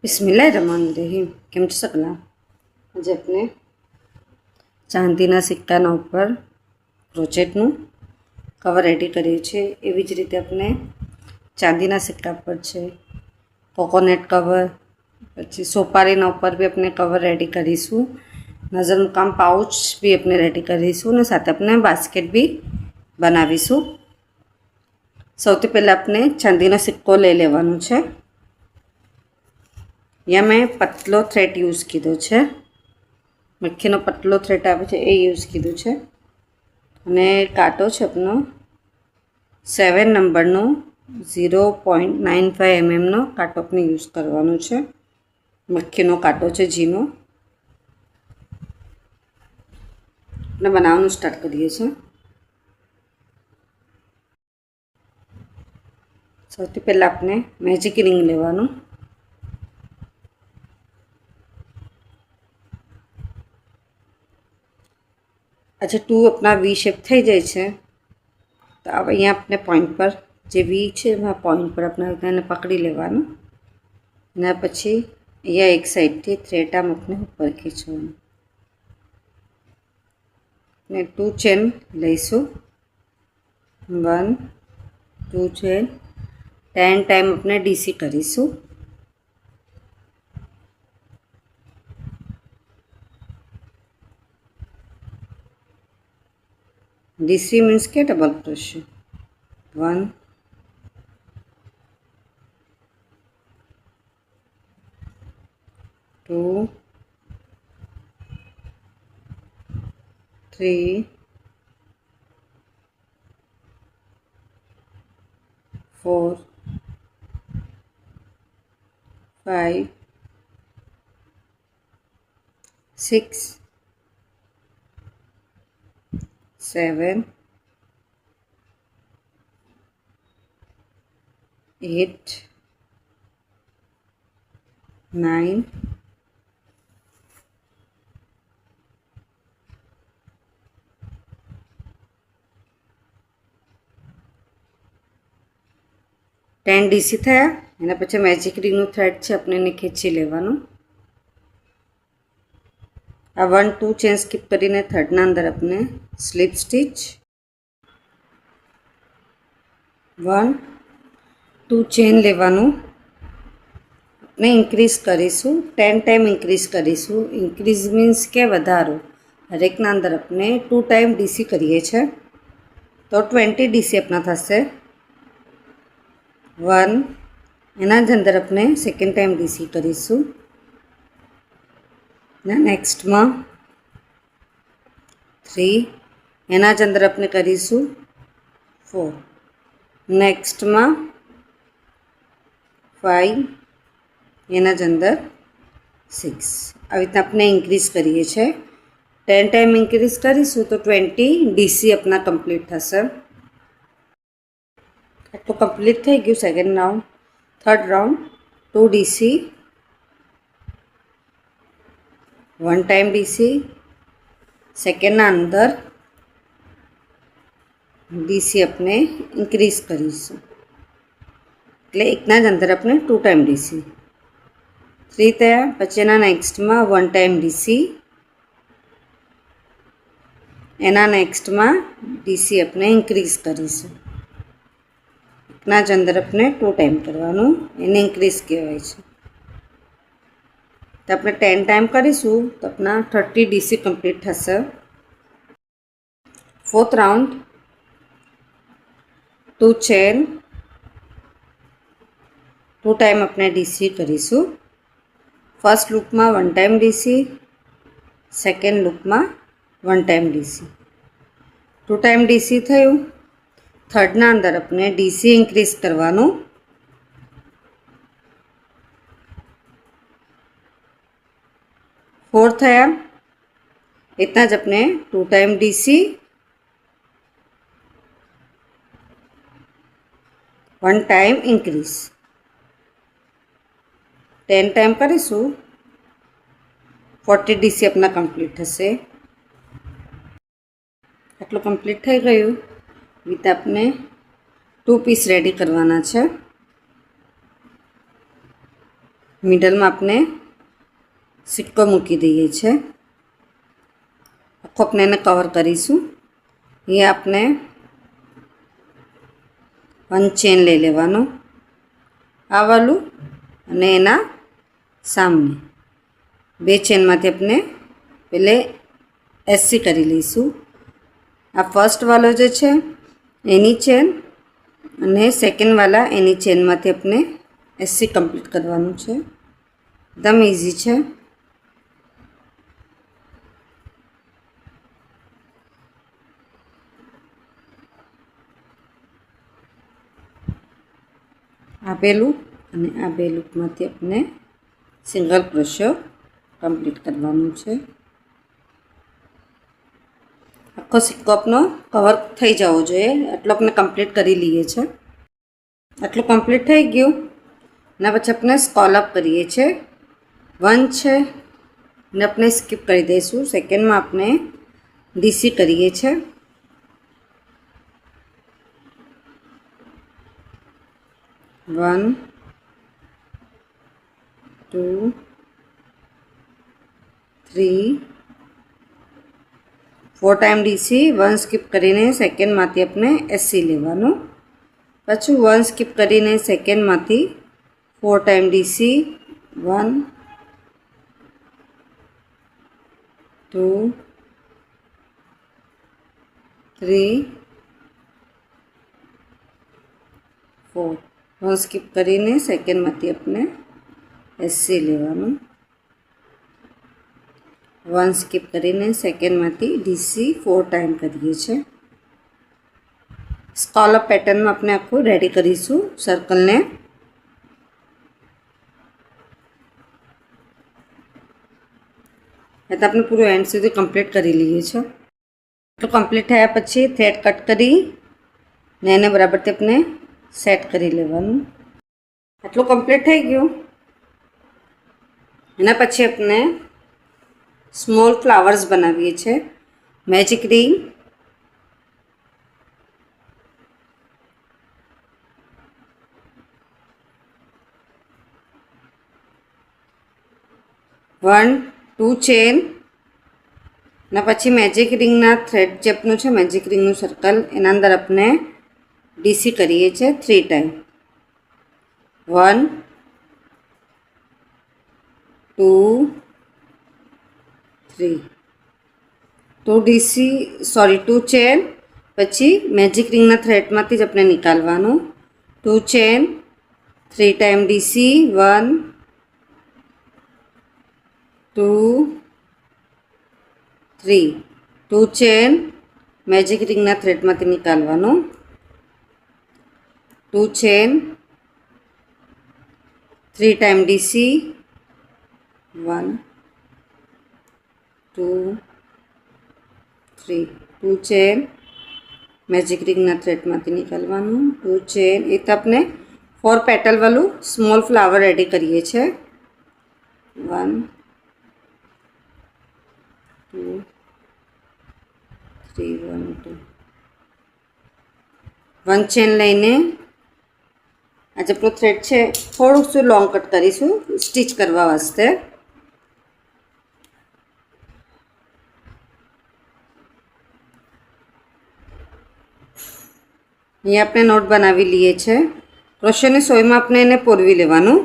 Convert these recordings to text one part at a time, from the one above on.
બિસ્મિલ્લાહિર્રહમાનિર્રહીમ। કેમ છો સગલા? આજે આપણે ચાંદીના સિક્કાના ઉપર ક્રોચેટનું કવર રેડી કરીએ છીએ। એવી જ રીતે આપણે ચાંદીના સિક્કા પર છે કોકોનટ કવર, પછી સોપારીના ઉપર બી આપણે કવર રેડી કરીશું। નજરનું કામ પાઉચ બી આપણે રેડી કરીશું અને સાથે આપણે બાસ્કેટ બી બનાવીશું। સૌથી પહેલાં આપણે ચાંદીનો સિક્કો લઈ લેવાનો છે। यहाँ मैं पतलो थ्रेड यूज कीधो छे, मक्खीनो पतलो थ्रेड आवे छे ए यूज कीधो छे अने कांटो छे अपनो 7 नंबरनो 0.95 mm नो कांटो अपने यूज करवानो छे। मक्खीनो कांटो छे जीनो अपने बनाववानुं स्टार्ट करीए छे। सौथी पहला अपने मैजिक रिंग लेवानुं। अच्छा टू अपना वी शेप थी जाए तो अब अँ अपने पॉइंट पर जो वी है पॉइंट पर अपने पकड़ी लेवानुं ने पछी अँ एक साइड थी थ्रेड आम अपने ऊपर खींचवानुं। 2 चेन लईशुं, 1 2 चेन 10 टाइम अपने डीसी करीशुं। डीसी मीन्स के डबल क्रोशे 1 2 3 4 5 6 7 8 9 10 डीसी थया एना पछी मैजिक रिंगनुं थ्रेड छे अपने ने खींची लेवानुं। आ 1 2 चेन स्कीप करीने थर्डना अंदर अपने स्लीप स्टीच 1 2 चेन लेवानुं अपने इंक्रीज करीशुं 10 टाइम इंक्रीज करीशुं। इंक्रीज मीन्स के वधारो हरेकना अंदर अपने 2 टाइम डीसी करीए छे तो 20 डीसी अपना थशे। 1 एना ज अंदर अपने सेकंड टाइम डीसी करीशुं। नेक्स्ट में 3 एना ज अंदर अपने करीशुं 4। नेक्स्ट में 5 एना ज अंदर 6। आ रीते अपने इंक्रीज करीए छे। 10 टाइम इंक्रीज करीशुं तो 20 डीसी अपना कम्प्लीट थशे। तो कम्प्लीट थई गयुं second round. Third round 2 DC 1 time DC second ना अंदर डीसी अपने इंक्रीज करीशुं એટલે એકના જ અંદર આપણે 2 टाइम डीसी 3 થયા। પછી એના નેક્સ્ટમાં 1 टाइम डीसी એના નેક્સ્ટમાં डीसी આપણે इंक्रीज करीशुं। એકના જ અંદર આપણે 2 टाइम करवानुं એને इंक्रीज કહેવાય છે। तो अपने 10 टाइम करीशुं तो अपना 30 डीसी कम्प्लीट थशे। फोर्थ राउंड 2 चेन 2 टाइम अपने डीसी करीशुं। फर्स्ट लूप में 1 टाइम डीसी सेकंड लूप में 1 टाइम डीसी 2 टाइम डीसी थयुं। थर्ड ना अंदर अपने डीसी इंक्रीज करवानुं। 4 थया। इतना ज अपने 2 time DC 1 time increase 10 time करीशुं 40 डीसी अपना कम्प्लीट थशे। आटलुं कम्प्लीट थई गयुं। रीते अपने 2 पीस रेडी करवाना छे। મિડલમાં આપણે સિક્કો મૂકી દઈએ છીએ. આખો આપણે એને કવર કરીશું. એ આપણે 1 ચેન લઈ લેવાનું આ વાલું અને એના સામને 2 ચેનમાંથી આપણે પહેલે એસસી કરી લઈશું. આ ફર્સ્ટ વાલો જે છે એની ચેન અને સેકન્ડ વાલા એની ચેનમાંથી આપણે એસસી કમ્પ્લીટ કરવાનું છે. એકદમ ઇઝી છે. આ પહેલું અને આ બે લૂપમાંથી આપણે સિંગલ ક્રોશિયો કમ્પ્લીટ કરવાનું છે. આખો સિક્કો આપનો કવર થઈ જવો જોઈએ એટલો આપણે કમ્પ્લીટ કરી લઈએ છીએ. આટલું કમ્પ્લીટ થઈ ગયું. એના પછી આપણે સ્કોલઅપ કરીએ છીએ. 1 છે ને આપણે સ્કીપ કરી દઈશું. સેકન્ડમાં આપણે ડીસી કરીએ છીએ. 1 2 3 4 ટાઈમ ડીસી. 1 સ્કીપ કરીને સેકન્ડમાંથી આપણે એસસી લેવાનું. પાછું 1 સ્કીપ કરીને સેકન્ડમાંથી 4 ટાઈમ ડીસી. 1 2 3 4 1 સ્કીપ કરીને સેકન્ડમાંથી આપણે એસસી લેવાનું. 1 સ્કીપ કરીને સેકન્ડમાંથી ડીસી 4 ટાઈમ કરીએ છીએ. સ્કોલઅપ પેટર્નમાં આપણે આખું રેડી કરીશું સર્કલને. એ તો આપણે પૂરું એન્ડ સુધી કમ્પ્લીટ કરી લઈએ છીએ. તો કમ્પ્લીટ થયા પછી થ્રેડ કટ કરી ને એને બરાબરથી આપણે સેટ કરી લેવાનું. આટલું કમ્પ્લીટ થઈ ગયું. એના પછી આપણે સ્મોલ ફ્લાવર્સ બનાવીએ છીએ. મેજિક રિંગ, વન 2 ચેન ને પછી મેજિક રિંગના થ્રેડ ચેપનું છે મેજિક રિંગનું સર્કલ એના અંદર આપણે ડીસી કરીએ છીએ 3 ટાઈમ. 1 2 3 2 ડીસી 2 ચેન પછી મેજિક રિંગના થ્રેડમાંથી જ આપણે નીકાળવાનું. 2 chain 3 time DC. 1 2 3 2 chain magic રિંગના થ્રેડમાંથી નીકાળવાનું. 2 chain 3 time DC. 1 2 3 2 chain magic રિંગના થ્રેડમાંથી નીકાળવાનું. 2 ચેન એ તો આપણે 4 પેટલ વાળું સ્મોલ ફ્લાવર રેડી કરીએ છીએ. 1 2 3 1 2 1 ચેન લઈને આ જે આપણો થ્રેડ છે થોડુંક શું લોંગ કટ કરીશું સ્ટીચ કરવા વાસ્તે. અહીંયા આપણે નોટ બનાવી લઈએ છીએ. ક્રોશેની સોયમાં આપણે એને પોરવી લેવાનું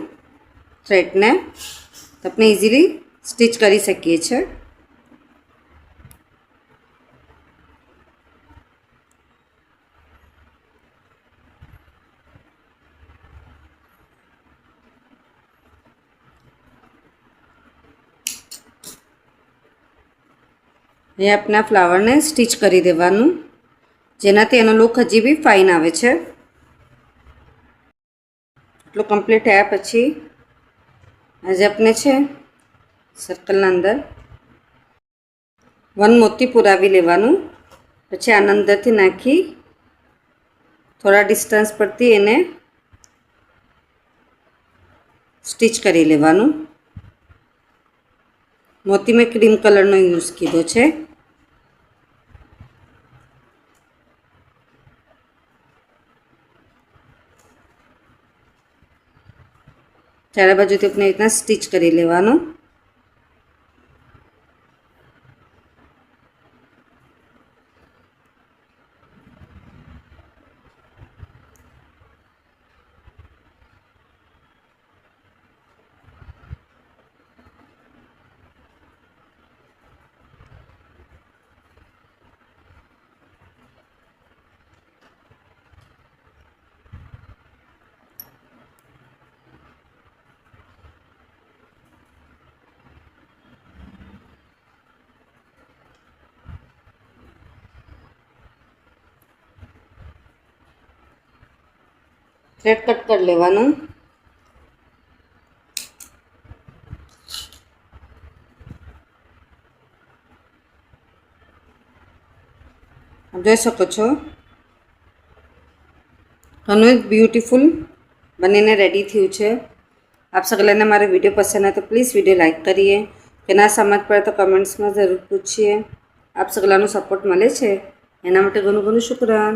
થ્રેડને તો આપણે ઇઝીલી સ્ટીચ કરી શકીએ છીએ. એ આપણા ફ્લાવરને સ્ટીચ કરી દેવાનું જેનાથી એનો લુક હજી બી ફાઇન આવે છે. એટલું કમ્પ્લીટ થયા પછી આજે આપણે છે સર્કલના અંદર 1 મોતી પુરાવી લેવાનું. પછી આના અંદરથી નાખી થોડા ડિસ્ટન્સ પરથી એને સ્ટીચ કરી લેવાનું. મોતી મેં ક્રીમ કલરનો યુઝ કીધો છે. ચારે બાજુથી આપણે રીતના સ્ટીચ કરી લેવાનું. થ્રેડ કટ કરી લેવાનું. જોઈ શકો છો ઘણું બ્યુટીફુલ બનીને રેડી થયું છે. આપ સગલાને મારો વિડીયો પસંદ આવે તો પ્લીઝ વિડીયો લાઈક કરીએ. કે ના સમજ પડે તો કમેન્ટ્સમાં જરૂર પૂછીએ. આપ સગલાનો સપોર્ટ મળે છે એના માટે ઘણું ઘણું શુક્રાન.